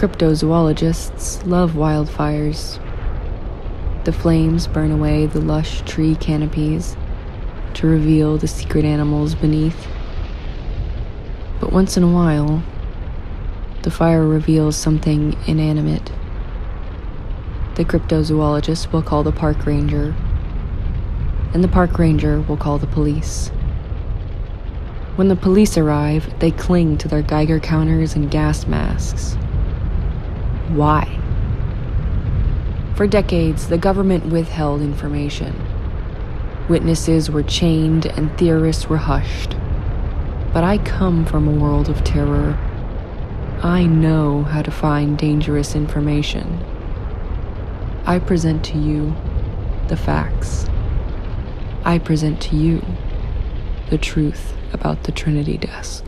Cryptozoologists love wildfires. The flames burn away the lush tree canopies to reveal the secret animals beneath. But once in a while, the fire reveals something inanimate. The cryptozoologist will call the park ranger, and the park ranger will call the police. When the police arrive, they cling to their Geiger counters and gas masks. Why? For decades, the government withheld information. Witnesses were chained and theorists were hushed. But I come from a world of terror. I know how to find dangerous information. I present to you the facts. I present to you the truth about the Trinity Desk.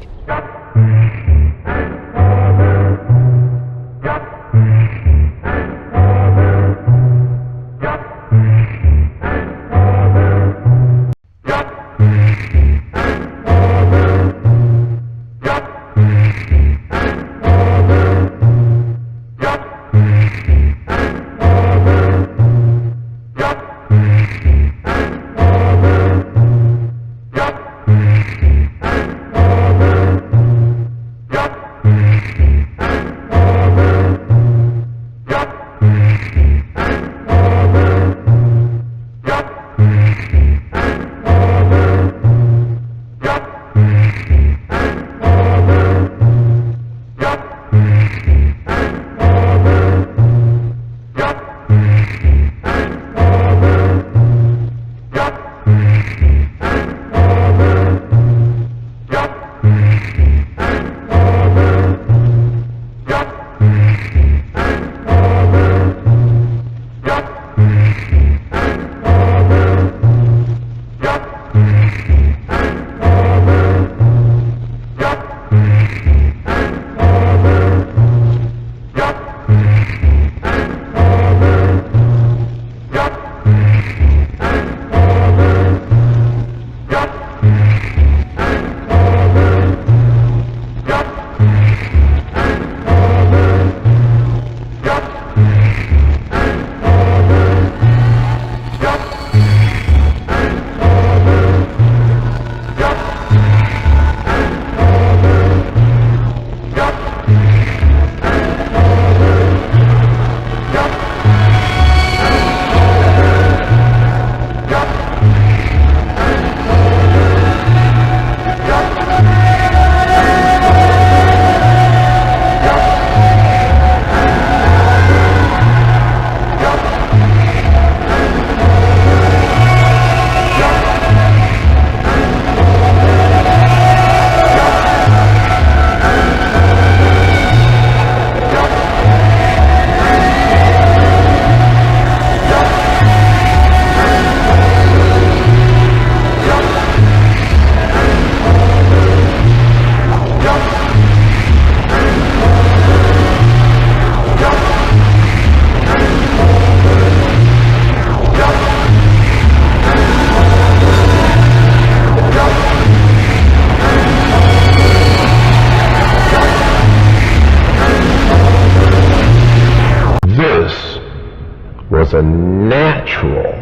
was a natural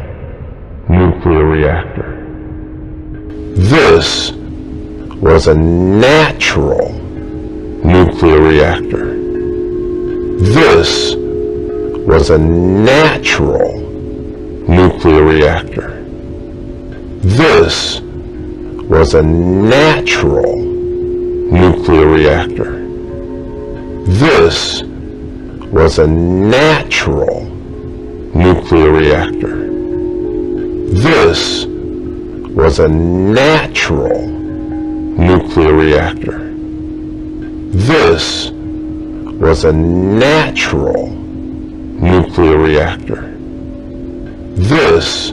nuclear reactor. This was a natural nuclear reactor. This was a natural nuclear reactor. This was a natural nuclear reactor. This was a natural nuclear reactor. This was a natural nuclear reactor. This was a natural nuclear reactor. This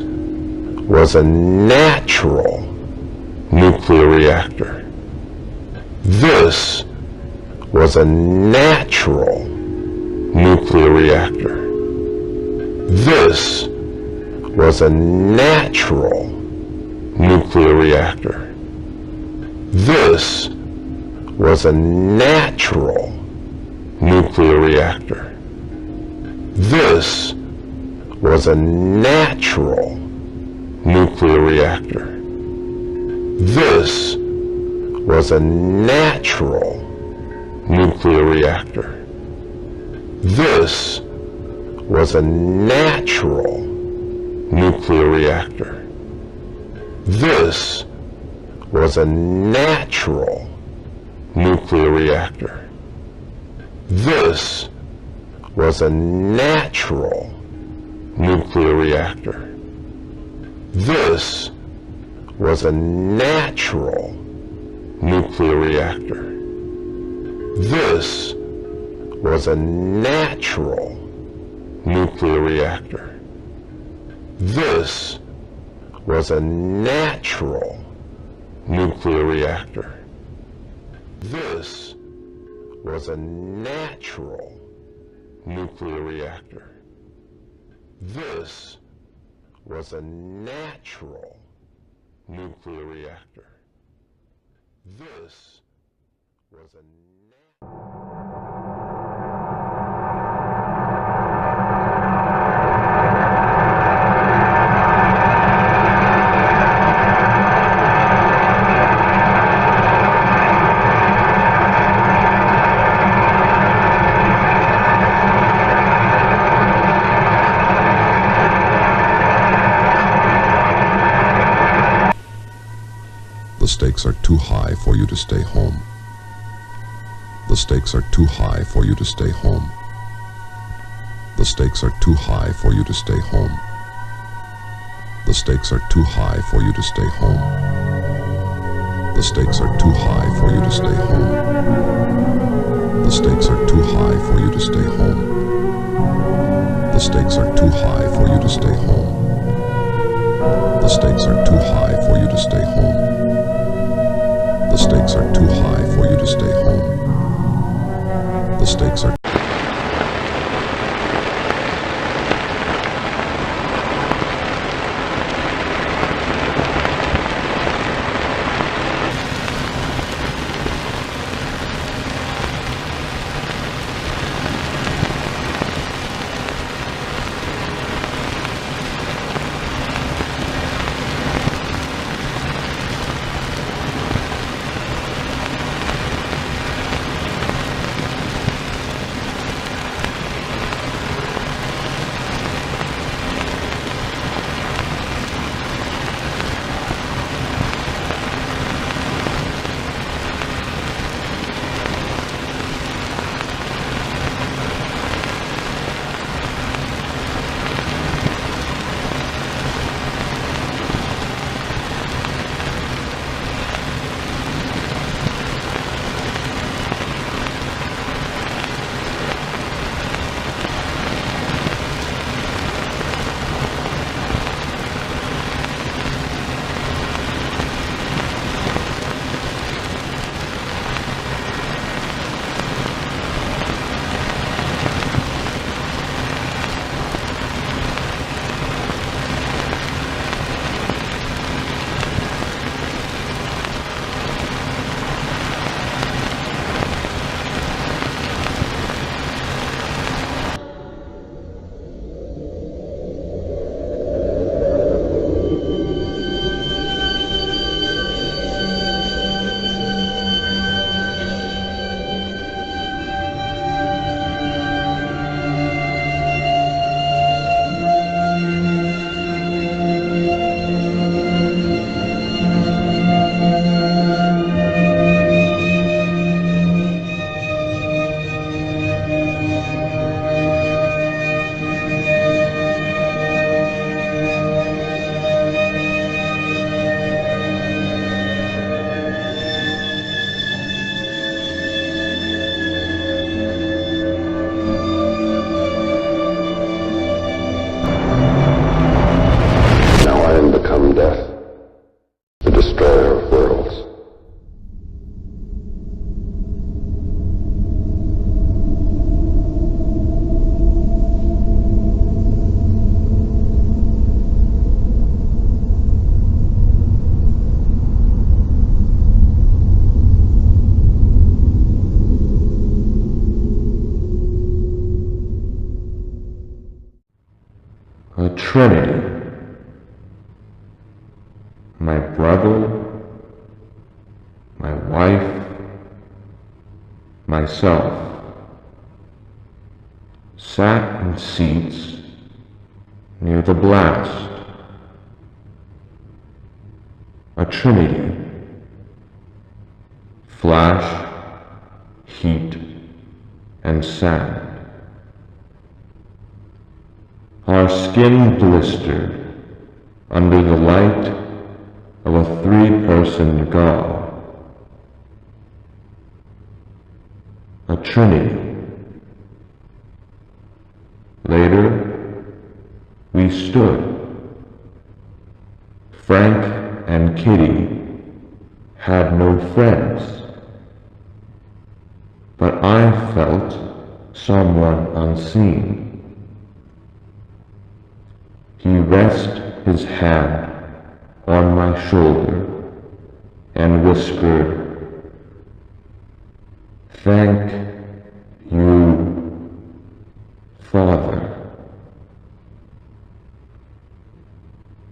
was a natural nuclear reactor. This was a natural nuclear reactor. This was a natural nuclear reactor. This was a natural nuclear reactor. This was a natural nuclear reactor. This was a natural nuclear reactor. This was a natural nuclear reactor. This was a natural nuclear reactor. This was a natural nuclear reactor. This was a natural nuclear reactor. This was a natural nuclear reactor. This was a natural nuclear reactor. This was a natural nuclear reactor. This was a natural nuclear reactor. This was a The stakes are too high for you to stay home. The stakes are too high for you to stay home. The stakes are too high for you to stay home. The stakes are too high for you to stay home. The stakes are too high for you to stay home. The stakes are too high for you to stay home. The stakes are too high for you to stay home. The stakes are too high for you to stay home. The stakes are too high for you to stay home. The stakes are Trinity. My brother, my wife, myself sat in seats near the blast. A trinity: flash, heat, and sand. Our skin blistered under the light of a 3-person god. A trinity. Later, we stood. Frank and Kitty had no friends, but I felt someone unseen. He rested his hand on my shoulder and whispered, "Thank you, Father."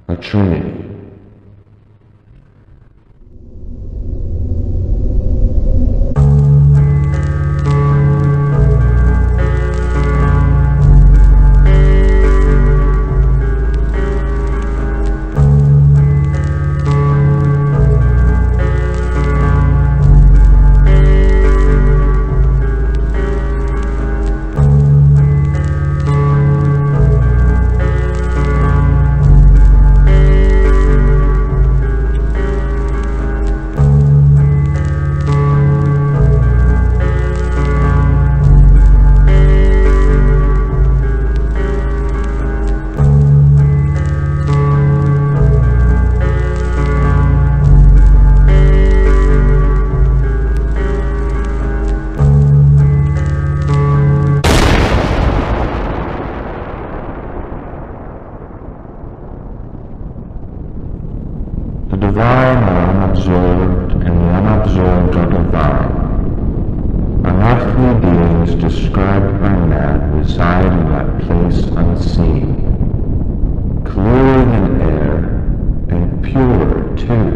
A trinity. The divine are unobserved, and the unobserved are divine. Unearthly beings described by man reside in that place unseen, clearer than air, and purer too.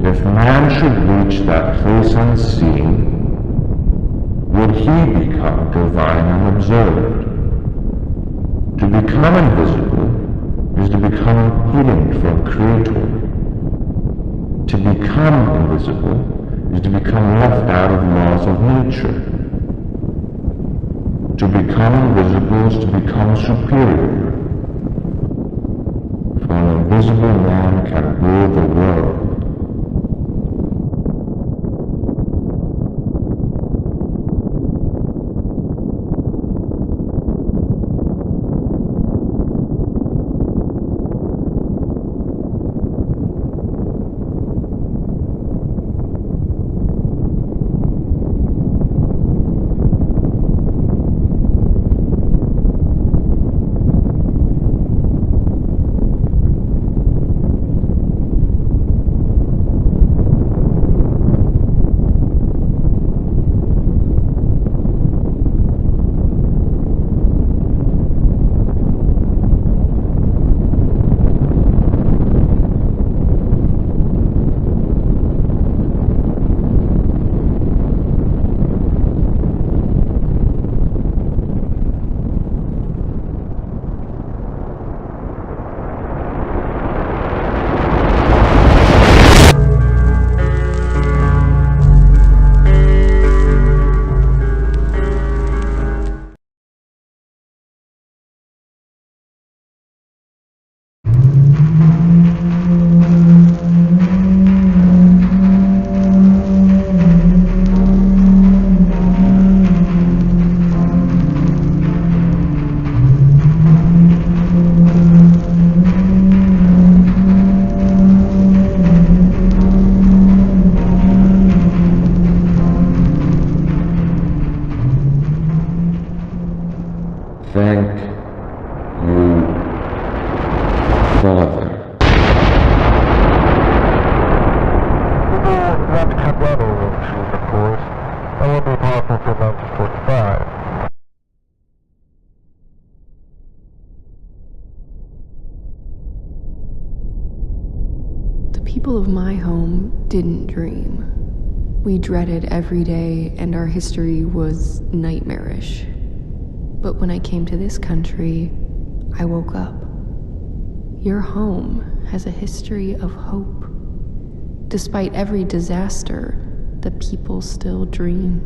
If man should reach that place unseen, would he become divine unobserved? To become invisible is to become hidden from Creator. To become invisible is to become left out of laws of nature. To become invisible is to become superior. For an invisible man can rule the world. Thank you, Father. Rapid Cabrado issues, of course. That won't be possible until 1945. people of my home didn't dream. We dreaded every day, and our history was nightmarish. But when I came to this country, I woke up. Your home has a history of hope. Despite every disaster, the people still dream.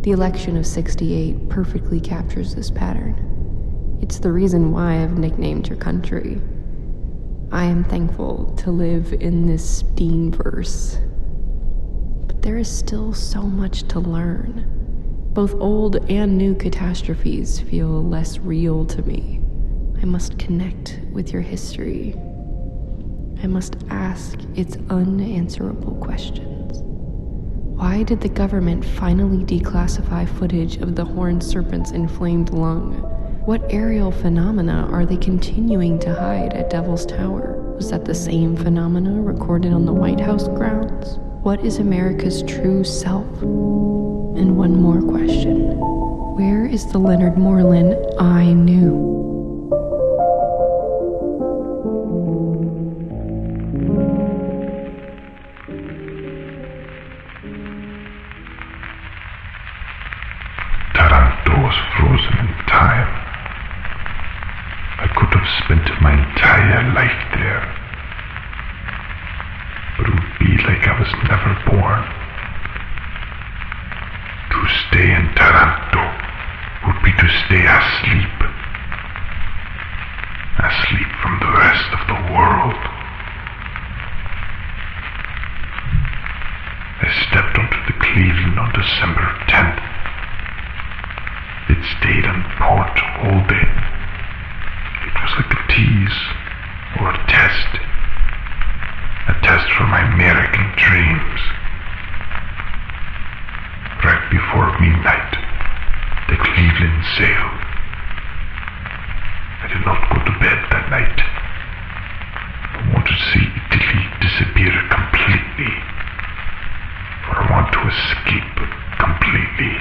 The election of ~68 perfectly captures this pattern. It's the reason why I've nicknamed your country. I am thankful to live in this Deanverse. But there is still so much to learn. Both old and new catastrophes feel less real to me. I must connect with your history. I must ask its unanswerable questions. Why did the government finally declassify footage of the horned serpent's inflamed lung? What aerial phenomena are they continuing to hide at Devil's Tower? Was that the same phenomena recorded on the White House grounds? What is America's true self? And one more question. Where is the Leonard Moreland I knew? Frozen in time. I could have spent my entire life there, but it would be like I was never born. To stay in Taranto would be to stay asleep. Asleep from the rest of the world. I stepped onto the Cleveland on December 10th. It stayed on port all day. It was like a tease or a test. A test for my American dreams. Right before midnight, the Cleveland sailed. I did not go to bed that night. I wanted to see Italy disappear completely. For I want to escape completely.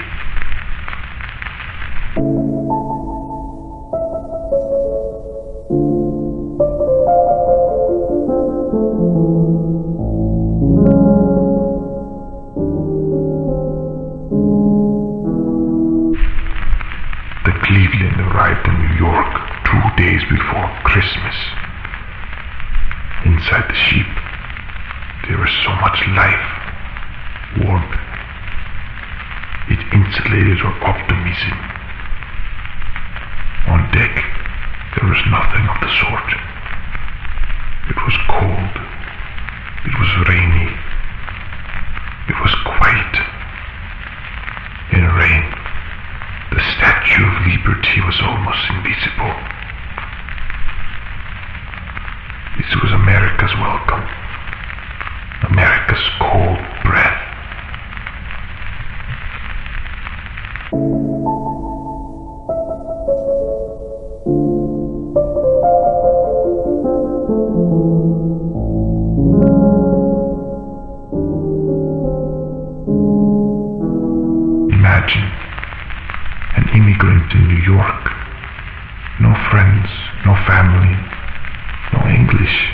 The Cleveland arrived in New York 2 days before Christmas. Inside the ship, there was so much life, warmth. It insulated our optimism. On deck, there was nothing of the sort. It was cold. It was rainy. It was quiet. In rain, the Statue of Liberty was almost invisible. This was America's welcome. America's cold breath. Imagine an immigrant in New York. No friends, no family, no English.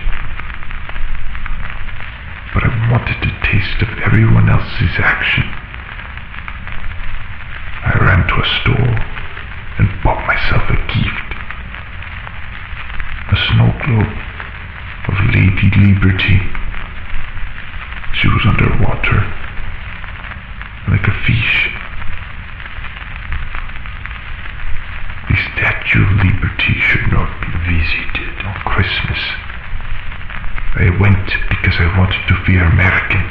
But I wanted a taste of everyone else's action. I ran to a store and bought myself a gift. A snow globe of Lady Liberty. She was underwater, like a fish. The Statue of Liberty should not be visited on Christmas. I went because I wanted to feel American.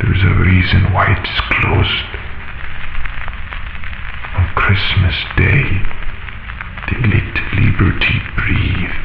There is a reason why it is closed. On Christmas Day, they let liberty breathe.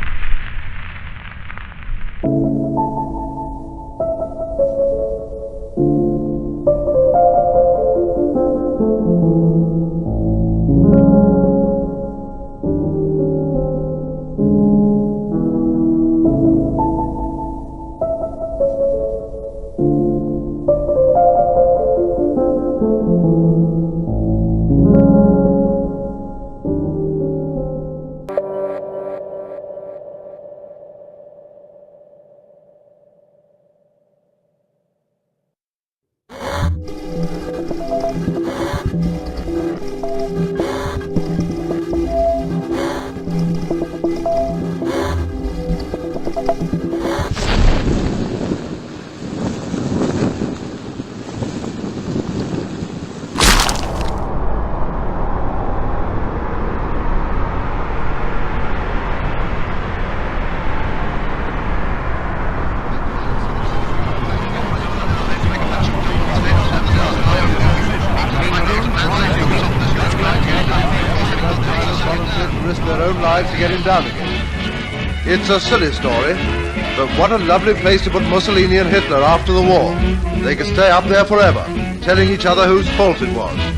lives to get him down again. It's a silly story, but what a lovely place to put Mussolini and Hitler after the war. They could stay up there forever, telling each other whose fault it was.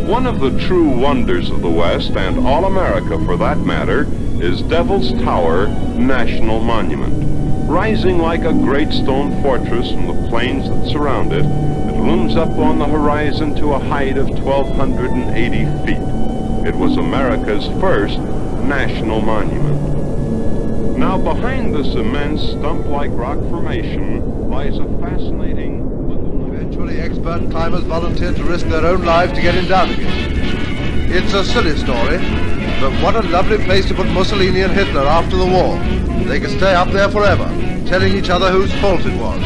One of the true wonders of the West, and all America for that matter, is Devil's Tower National Monument. Rising like a great stone fortress from the plains that surround it, it looms up on the horizon to a height of 1,280 feet. It was America's first national monument. Now behind this immense stump-like rock formation lies a fascinating... Eventually, expert climbers volunteered to risk their own lives to get him down again. It's a silly story, but what a lovely place to put Mussolini and Hitler after the war. They could stay up there forever, telling each other whose fault it was.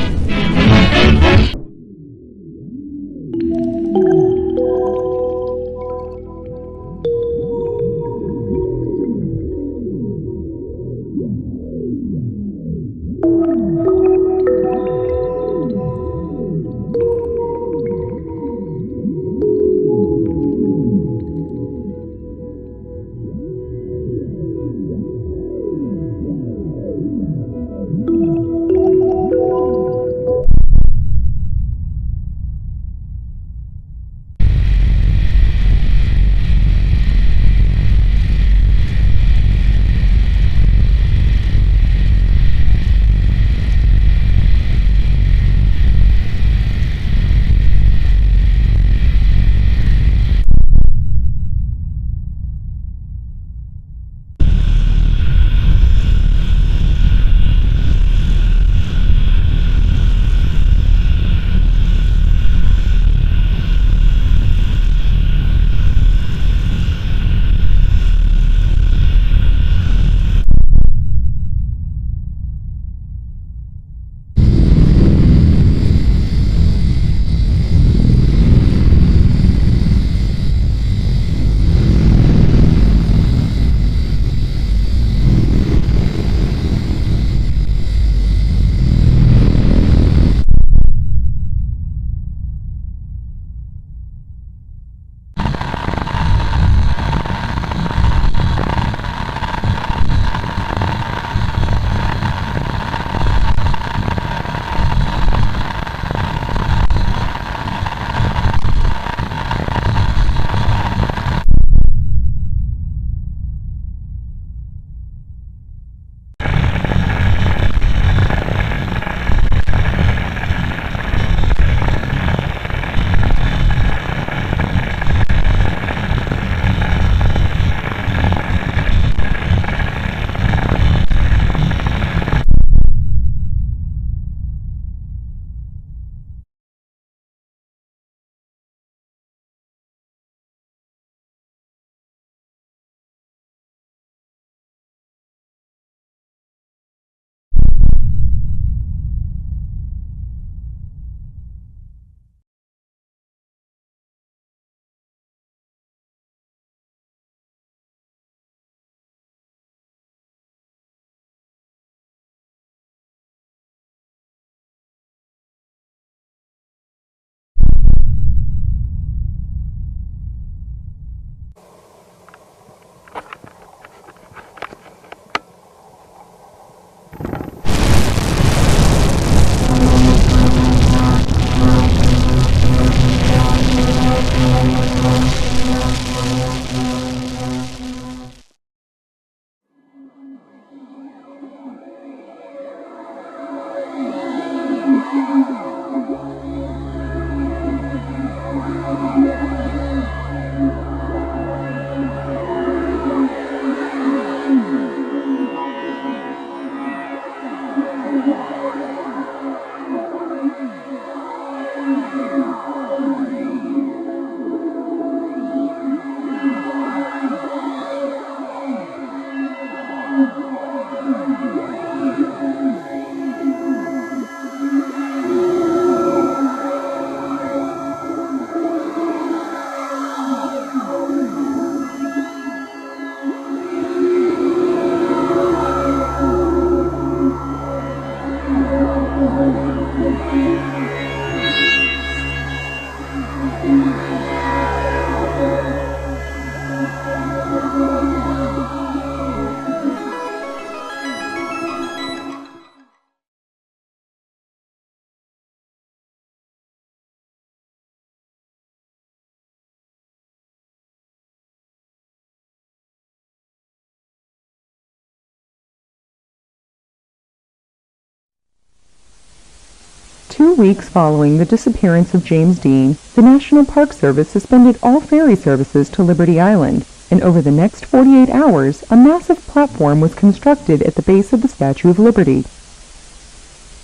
2 weeks following the disappearance of James Dean, the National Park Service suspended all ferry services to Liberty Island, and over the next 48 hours, a massive platform was constructed at the base of the Statue of Liberty.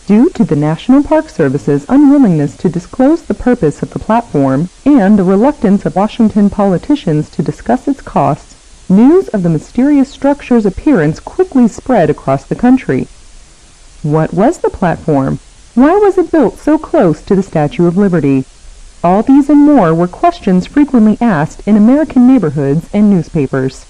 Due to the National Park Service's unwillingness to disclose the purpose of the platform and the reluctance of Washington politicians to discuss its costs, news of the mysterious structure's appearance quickly spread across the country. What was the platform? Why was it built so close to the Statue of Liberty? All these and more were questions frequently asked in American neighborhoods and newspapers.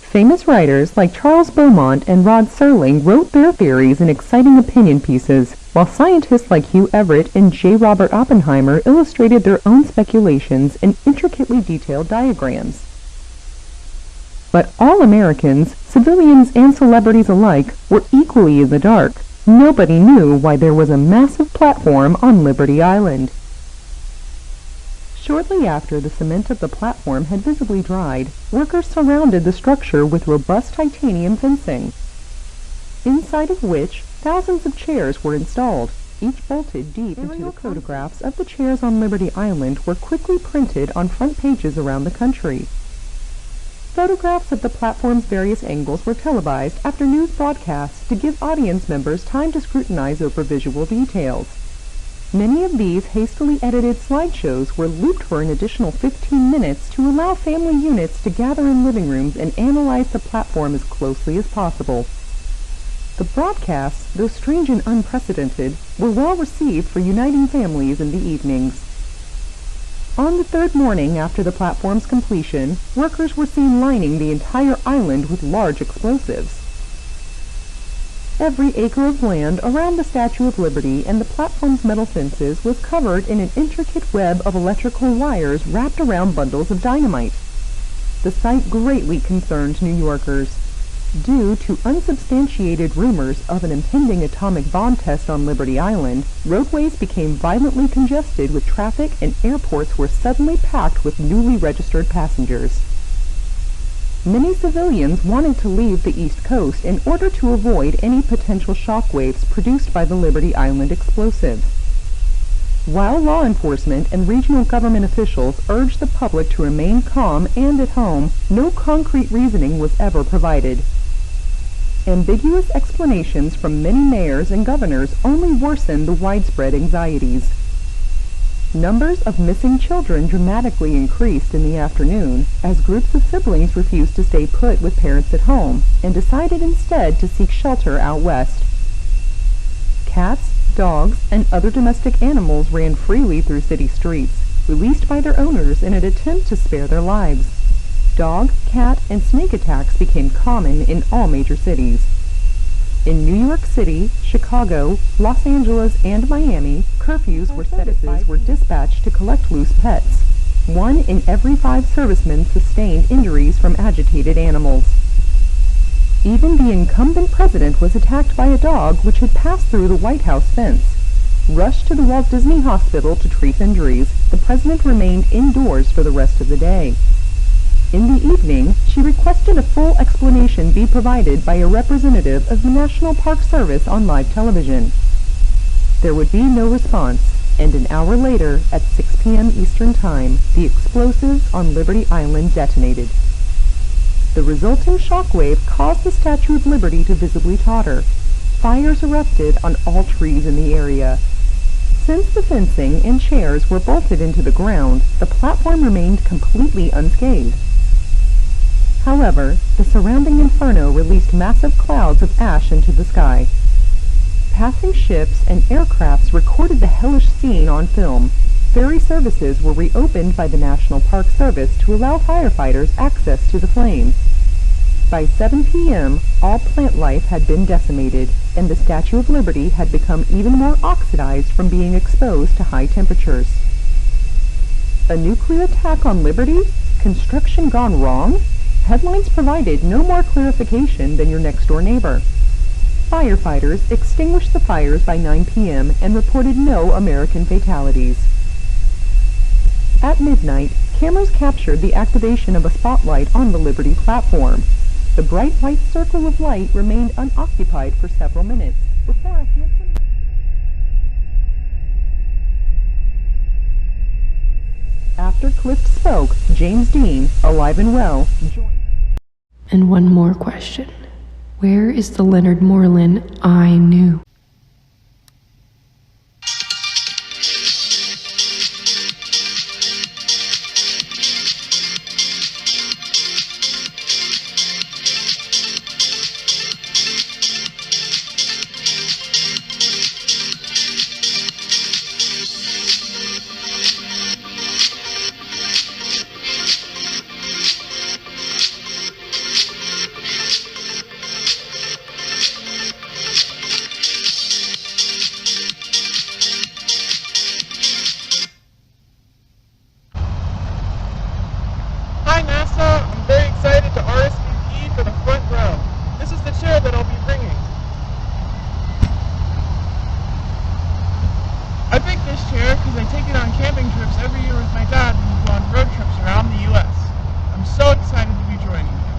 Famous writers like Charles Beaumont and Rod Serling wrote their theories in exciting opinion pieces, while scientists like Hugh Everett and J. Robert Oppenheimer illustrated their own speculations in intricately detailed diagrams. But all Americans, civilians and celebrities alike, were equally in the dark. Nobody knew why there was a massive platform on Liberty Island. Shortly after the cement of the platform had visibly dried, workers surrounded the structure with robust titanium fencing, inside of which thousands of chairs were installed, each bolted deep into the photographs of the chairs on Liberty Island were quickly printed on front pages around the country. Photographs of the platform's various angles were televised after news broadcasts to give audience members time to scrutinize over visual details. Many of these hastily edited slideshows were looped for an additional 15 minutes to allow family units to gather in living rooms and analyze the platform as closely as possible. The broadcasts, though strange and unprecedented, were well received for uniting families in the evenings. On the third morning after the platform's completion, workers were seen lining the entire island with large explosives. Every acre of land around the Statue of Liberty and the platform's metal fences was covered in an intricate web of electrical wires wrapped around bundles of dynamite. The sight greatly concerned New Yorkers. Due to unsubstantiated rumors of an impending atomic bomb test on Liberty Island, roadways became violently congested with traffic and airports were suddenly packed with newly registered passengers. Many civilians wanted to leave the East Coast in order to avoid any potential shockwaves produced by the Liberty Island explosive. While law enforcement and regional government officials urged the public to remain calm and at home, no concrete reasoning was ever provided. Ambiguous explanations from many mayors and governors only worsened the widespread anxieties. Numbers of missing children dramatically increased in the afternoon as groups of siblings refused to stay put with parents at home and decided instead to seek shelter out west. Cats, dogs, and other domestic animals ran freely through city streets, released by their owners in an attempt to spare their lives. Dog, cat, and snake attacks became common in all major cities. In New York City, Chicago, Los Angeles, and Miami, curfews were dispatched to collect loose pets. 1 in every 5 servicemen sustained injuries from agitated animals. Even the incumbent president was attacked by a dog which had passed through the White House fence. Rushed to the Walt Disney Hospital to treat injuries, the president remained indoors for the rest of the day. In the evening, she requested a full explanation be provided by a representative of the National Park Service on live television. There would be no response, and an hour later, at 6 p.m. Eastern Time, the explosives on Liberty Island detonated. The resulting shockwave caused the Statue of Liberty to visibly totter. Fires erupted on all trees in the area. Since the fencing and chairs were bolted into the ground, the platform remained completely unscathed. However, the surrounding inferno released massive clouds of ash into the sky. Passing ships and aircrafts recorded the hellish scene on film. Ferry services were reopened by the National Park Service to allow firefighters access to the flames. By 7 p.m., all plant life had been decimated, and the Statue of Liberty had become even more oxidized from being exposed to high temperatures. A nuclear attack on Liberty? Construction gone wrong? Headlines provided no more clarification than your next-door neighbor. Firefighters extinguished the fires by 9 p.m. and reported no American fatalities. At midnight, cameras captured the activation of a spotlight on the Liberty platform. The bright white circle of light remained unoccupied for several minutes before a handsome... After Clift spoke, James Dean, alive and well, joined. And one more question. Where is the Leonard Moreland I knew? Hi NASA, I'm very excited to RSVP for the front row. This is the chair that I'll be bringing. I picked this chair because I take it on camping trips every year with my dad when we go on road trips around the U.S. I'm so excited to be joining you.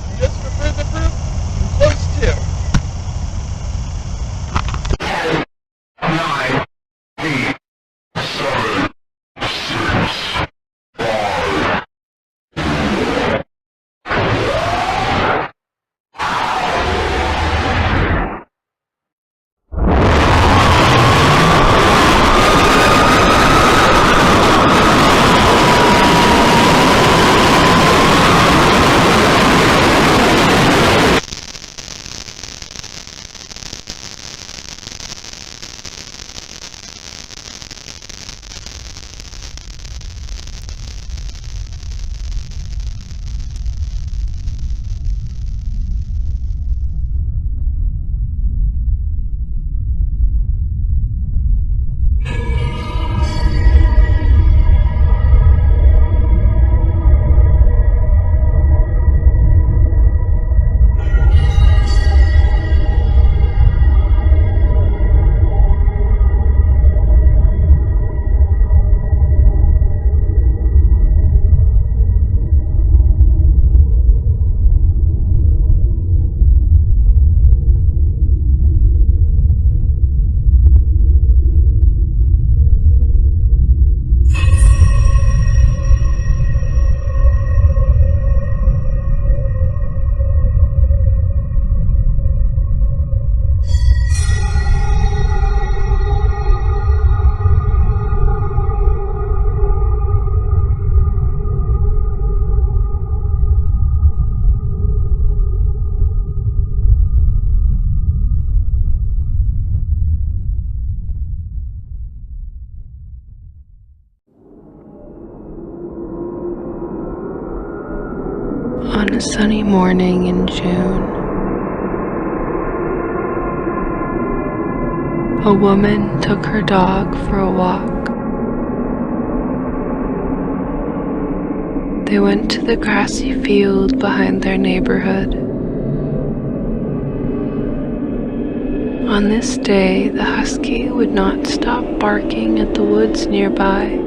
And just for further proof, I'm close too. On a sunny morning in June, a woman took her dog for a walk. They went to the grassy field behind their neighborhood. On this day, the husky would not stop barking at the woods nearby.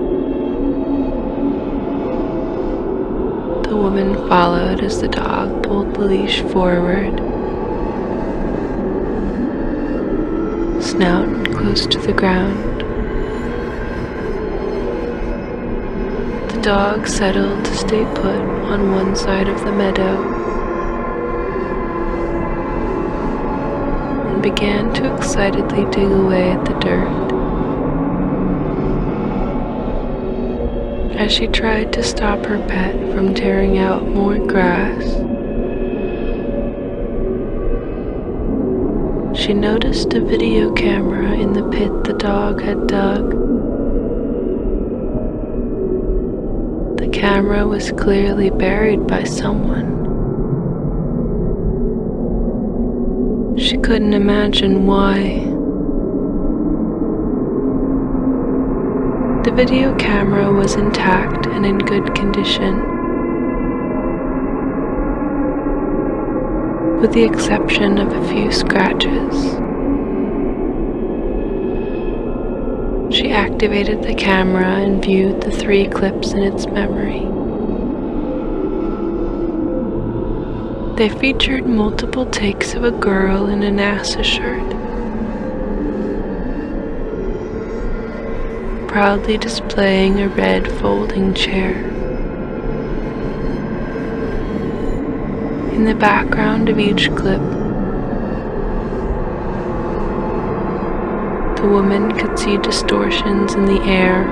The woman followed as the dog pulled the leash forward, snout close to the ground. The dog settled to stay put on one side of the meadow and began to excitedly dig away at the dirt. As she tried to stop her pet from tearing out more grass, she noticed a video camera in the pit the dog had dug. The camera was clearly buried by someone. She couldn't imagine why. The video camera was intact and in good condition, with the exception of a few scratches. She activated the camera and viewed the 3 clips in its memory. They featured multiple takes of a girl in a NASA shirt. proudly displaying a red folding chair. In the background of each clip, the woman could see distortions in the air,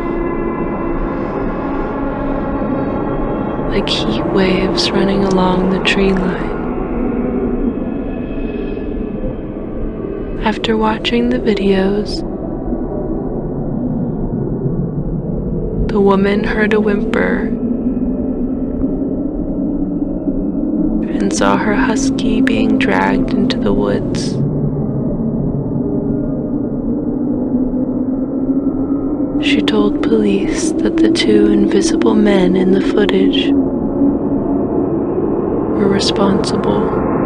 like heat waves running along the tree line. After watching the videos, the woman heard a whimper and saw her husky being dragged into the woods. She told police that the two invisible men in the footage were responsible